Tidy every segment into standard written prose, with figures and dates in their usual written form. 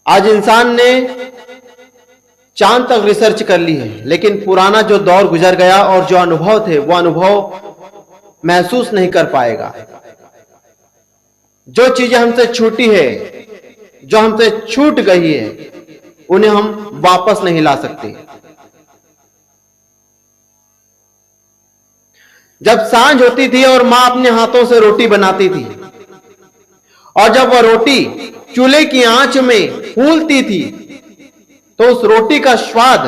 आज इंसान ने चांद तक रिसर्च कर ली है, लेकिन पुराना जो दौर गुजर गया और जो अनुभव थे वो अनुभव महसूस नहीं कर पाएगा। जो चीजें हमसे छूटी है, जो हमसे छूट गई है, उन्हें हम वापस नहीं ला सकते। जब सांझ होती थी और मां अपने हाथों से रोटी बनाती थी और जब वह रोटी चूल्हे की आंच में फूलती थी तो उस रोटी का स्वाद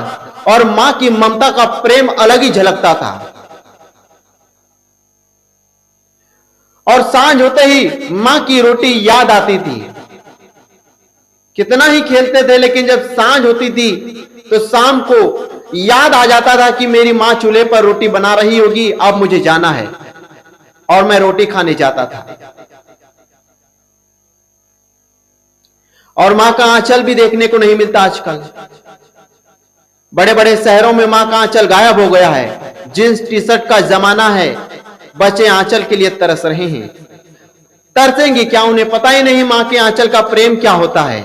और मां की ममता का प्रेम अलग ही झलकता था। और सांझ होते ही मां की रोटी याद आती थी। कितना ही खेलते थे, लेकिन जब सांझ होती थी तो शाम को याद आ जाता था कि मेरी मां चूल्हे पर रोटी बना रही होगी, अब मुझे जाना है, और मैं रोटी खाने जाता था। और मां का आंचल भी देखने को नहीं मिलता आजकल। बड़े बड़े शहरों में मां का आंचल गायब हो गया है। जींस टी शर्ट का जमाना है, बच्चे आंचल के लिए तरस रहे हैं। तरसेंगे क्या? उन्हें पता ही नहीं मां के आंचल का प्रेम क्या होता है।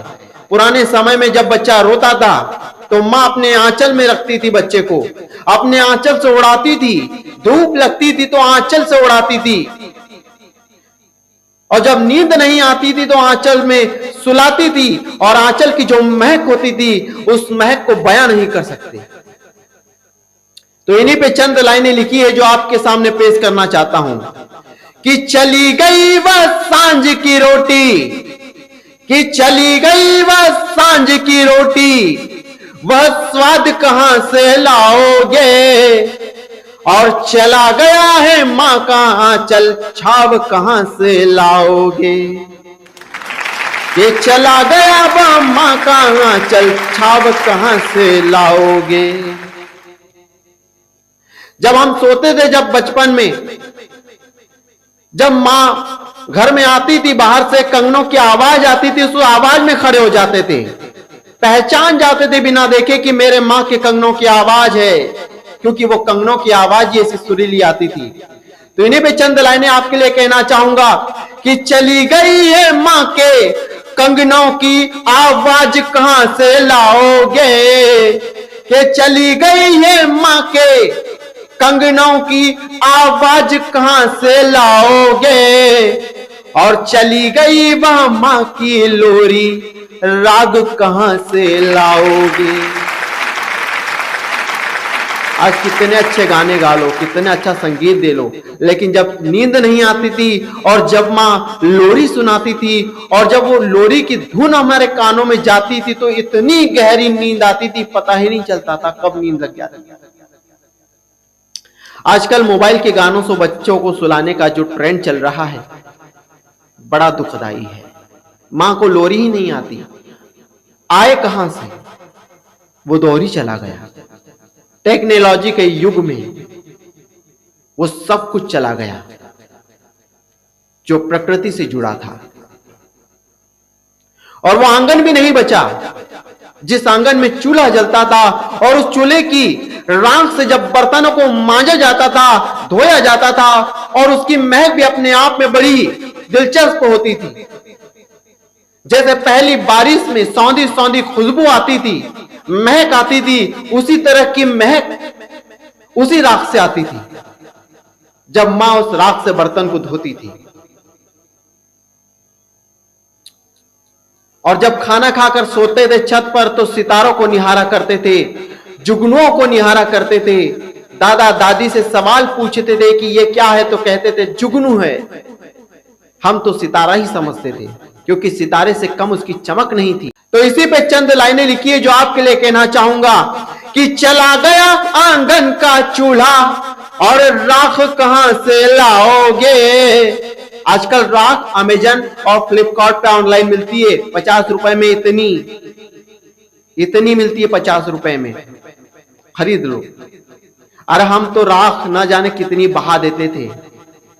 पुराने समय में जब बच्चा रोता था तो मां अपने आंचल में रखती थी बच्चे को, अपने आंचल से उड़ाती थी। धूप लगती थी तो आंचल से उड़ाती थी, और जब नींद नहीं आती थी तो आंचल में सुलाती थी। और आंचल की जो महक होती थी, उस महक को बयां नहीं कर सकते। तो इन्हीं पे चंद लाइनें लिखी है जो आपके सामने पेश करना चाहता हूं कि चली गई वह सांझ की रोटी, कि चली गई वह सांझ की रोटी, वह स्वाद कहां से लाओगे, और चला गया है मां का आंचल, छाव कहां से लाओगे। ये चला गया वह मां का आंचल, छाव कहां से लाओगे। जब हम सोते थे, जब बचपन में, जब मां घर में आती थी, बाहर से कंगनों की आवाज आती थी, उस आवाज में खड़े हो जाते थे, पहचान जाते थे बिना देखे कि मेरे मां के कंगनों की आवाज है, क्योंकि वो कंगनों की आवाज ये सुरीली आती थी। तो इन्हीं पे चंद लाइनें आपके लिए कहना चाहूंगा कि चली गई है मां के कंगनों की आवाज कहां से लाओगे, कि चली गई है मां के कंगनों की आवाज कहां से लाओगे, और चली गई वह मां की लोरी, राग कहां से लाओगे। आज कितने अच्छे गाने गा लो, कितने अच्छा संगीत दे लो, लेकिन जब नींद नहीं आती थी और जब मां लोरी सुनाती थी और जब वो लोरी की धुन हमारे कानों में जाती थी तो इतनी गहरी नींद आती थी, पता ही नहीं चलता था कब नींद लग जाती थी। आजकल मोबाइल के गानों से बच्चों को सुलाने का जो ट्रेंड चल रहा है, बड़ा दुखदाई है। मां को लोरी ही नहीं आती, आए कहां से? वो दौर ही चला गया। टेक्नोलॉजी के युग में वो सब कुछ चला गया जो प्रकृति से जुड़ा था, और वो आंगन भी नहीं बचा जिस आंगन में चूल्हा जलता था, और उस चूल्हे की राख से जब बर्तनों को मांजा जाता था, धोया जाता था, और उसकी महक भी अपने आप में बड़ी दिलचस्प होती थी। जैसे पहली बारिश में सौंधी सौंधी खुशबू आती थी, महक आती थी, उसी तरह की महक उसी राख से आती थी जब मां उस राख से बर्तन को धोती थी। और जब खाना खाकर सोते थे छत पर तो सितारों को निहारा करते थे, जुगनुओं को निहारा करते थे। दादा दादी से सवाल पूछते थे कि ये क्या है, तो कहते थे जुगनू है। हम तो सितारा ही समझते थे, क्योंकि सितारे से कम उसकी चमक नहीं थी। तो इसी पे चंद लाइनें लिखी है जो आपके लिए कहना चाहूंगा कि चला गया आंगन का चूल्हा, और राख कहां से लाओगे। आजकल राख अमेजन और फ्लिपकार्ट पे ऑनलाइन मिलती है 50 रुपए में, इतनी मिलती है 50 रुपए में, खरीद लो। अरे हम तो राख ना जाने कितनी बहा देते थे।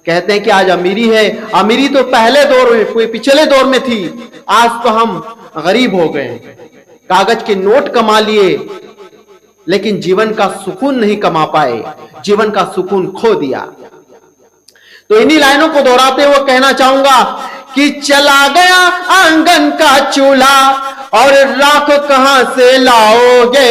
कहते हैं कि आज अमीरी है, अमीरी तो पहले दौर में, पिछले दौर में थी, आज तो हम गरीब हो गए। कागज के नोट कमा लिए, लेकिन जीवन का सुकून नहीं कमा पाए, जीवन का सुकून खो दिया। तो इन्हीं लाइनों को दोहराते हुए कहना चाहूंगा कि चला गया आंगन का चूल्हा और राख कहां से लाओगे।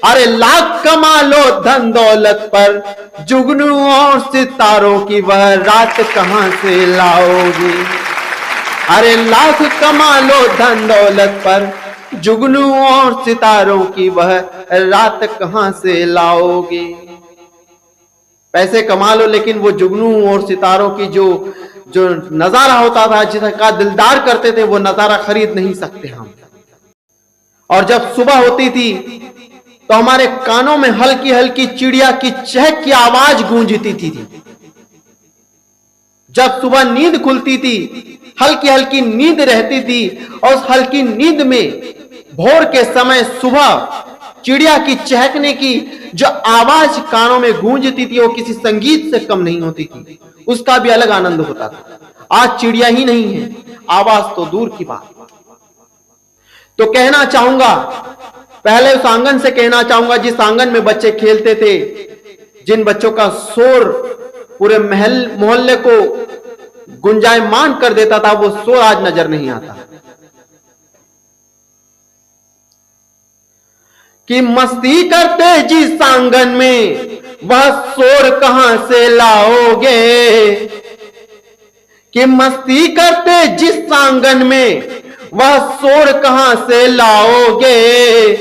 अरे लाख कमा लो धन दौलत पर, जुगनू और सितारों की वह रात कहां से लाओगे। अरे लाख कमा लो धन दौलत पर, जुगनू और सितारों की वह रात कहां से लाओगे। पैसे कमा लो लेकिन वो जुगनू और सितारों की जो नजारा होता था, जिसका दिलदार करते थे, वो नजारा खरीद नहीं सकते हम। और जब सुबह होती थी तो हमारे कानों में हल्की हल्की चिड़िया की चहक की आवाज गूंजती थी। जब सुबह नींद खुलती थी, हल्की हल्की नींद रहती थी, और उस हल्की नींद में भोर के समय सुबह चिड़िया की चहकने की जो आवाज कानों में गूंजती थी, वो किसी संगीत से कम नहीं होती थी। उसका भी अलग आनंद होता था। आज चिड़िया ही नहीं है, आवाज तो दूर की बात। तो कहना चाहूंगा, पहले उस आंगन से कहना चाहूंगा जिस आंगन में बच्चे खेलते थे, जिन बच्चों का शोर पूरे मोहल्ले को गुंजायमान कर देता था, वो शोर आज नजर नहीं आता। कि मस्ती करते जिस आंगन में वह शोर कहां से लाओगे। कि मस्ती करते जिस आंगन में वह शोर कहां से लाओगे।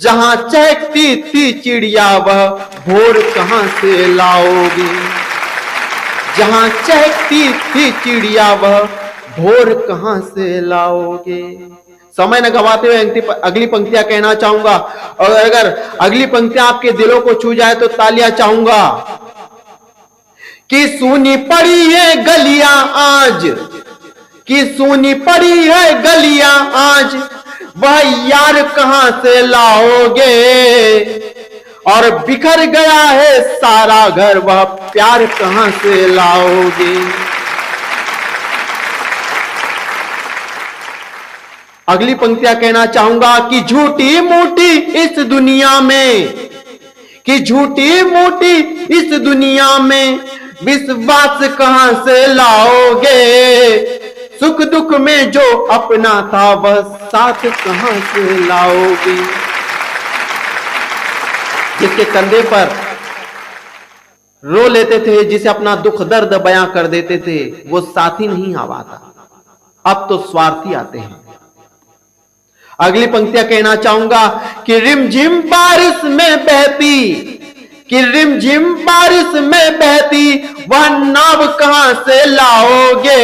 जहां चहकती थी चिड़िया वह भोर कहां से लाओगे। जहां चहकती थी चिड़िया वह भोर कहां से लाओगे। समय न गवाते हुए अगली पंक्तियां कहना चाहूंगा, और अगर अगली पंक्तियां आपके दिलों को छू जाए तो तालियां चाहूंगा। कि सूनी पड़ी है गलियां आज, कि सूनी पड़ी है गलियां आज, वह यार कहां से लाओगे। और बिखर गया है सारा घर, वह प्यार कहां से लाओगे। अगली पंक्तियां कहना चाहूंगा कि झूठी मूठी इस दुनिया में, कि झूठी मूठी इस दुनिया में विश्वास कहां से लाओगे। सुख दुख में जो अपना था वह साथ कहां से लाओगे। जिसके कंधे पर रो लेते थे, जिसे अपना दुख दर्द बयां कर देते थे, वो साथी नहीं आ पाता, अब तो स्वार्थी आते हैं। अगली पंक्तियां कहना चाहूंगा कि रिमझिम बारिश में बहती, कि रिमझिम बारिश में बहती वह नाव कहां से लाओगे।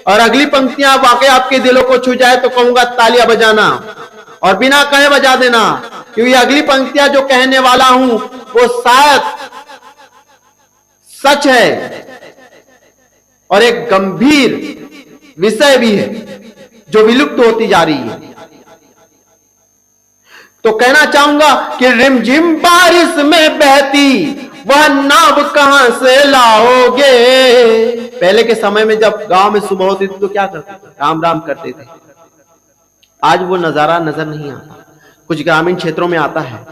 और अगली पंक्तियां वाकई आपके दिलों को छू जाए तो कहूंगा तालियां बजाना, और बिना कहे बजा देना, क्योंकि अगली पंक्तियां जो कहने वाला हूं वो शायद सच है और एक गंभीर विषय भी है जो विलुप्त होती जा रही है। तो कहना चाहूंगा कि रिमझिम बारिश में बहती वह नाव कहां से लाओगे। पहले के समय में जब गांव में सुबह होती थी तो क्या करते थे? राम राम करते थे। आज वो नजारा नजर नहीं आता, कुछ ग्रामीण क्षेत्रों में आता है,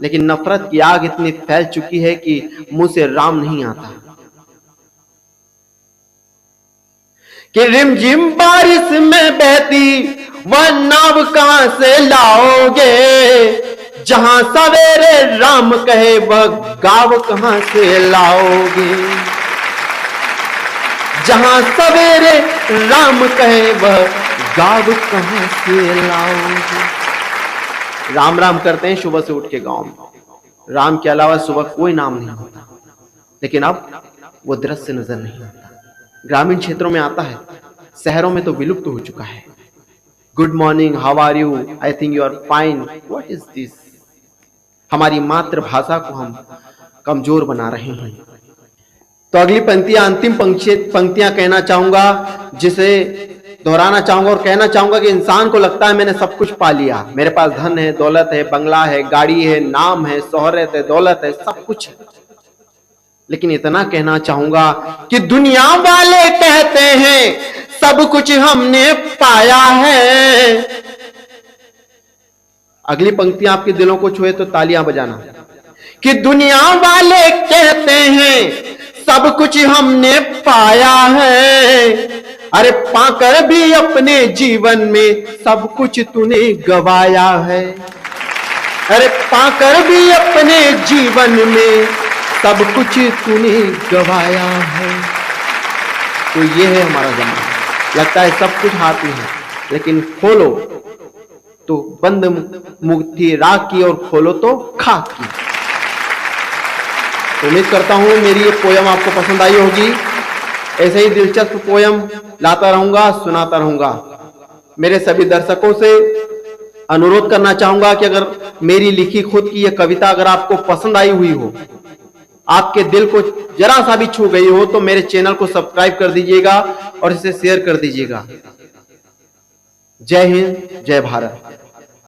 लेकिन नफरत की आग इतनी फैल चुकी है कि मुंह से राम नहीं आता। कि रिमझिम बारिश में बहती वह नाव कहां से लाओगे। जहां सवेरे राम कहे वह गाँव कहां से लाओगे। जहां सवेरे राम कहे वह गाँव कहां से लाओगे। राम राम करते हैं सुबह से उठ के गांव में, राम के अलावा सुबह कोई नाम नहीं होता, लेकिन अब वो दृश्य नजर नहीं आता। ग्रामीण क्षेत्रों में आता है, शहरों में तो विलुप्त हो चुका है। Good morning, how are you, I think you are fine, what is this. हमारी मातृभाषा को हम कमजोर बना रहे हैं। तो अगली पंक्तियां, अंतिम पंक्तियां कहना चाहूंगा, जिसे दोहराना चाहूंगा और कहना चाहूंगा कि इंसान को लगता है मैंने सब कुछ पा लिया, मेरे पास धन है, दौलत है, बंगला है, गाड़ी है, नाम है, शोहरत है, दौलत है, सब कुछ है। लेकिन इतना कहना चाहूंगा कि दुनिया वाले कहते हैं सब कुछ हमने पाया है। अगली पंक्तियां आपके दिलों को छुए तो तालियां बजाना। कि दुनिया वाले कहते हैं सब कुछ हमने पाया है, अरे पाकर भी अपने जीवन में सब कुछ तूने गवाया है, अरे पाकर भी अपने जीवन में सब कुछ तूने गवाया है। तो ये है हमारा जमाना। लगता है सब कुछ हाथ में है, लेकिन खोलो तो बंद मुट्ठी राख की और खोलो तो खाक की। तो उम्मीद करता हूं मेरी ये पोयम आपको पसंद आई होगी। ऐसे ही दिलचस्प पोयम लाता रहूंगा, सुनाता रहूंगा। मेरे सभी दर्शकों से अनुरोध करना चाहूंगा कि अगर मेरी लिखी खुद की यह कविता अगर आपको पसंद आई हुई हो, आपके दिल को जरा सा भी छू गई हो, तो मेरे चैनल को सब्सक्राइब कर दीजिएगा और इसे शेयर कर दीजिएगा। जय हिंद, जय भारत।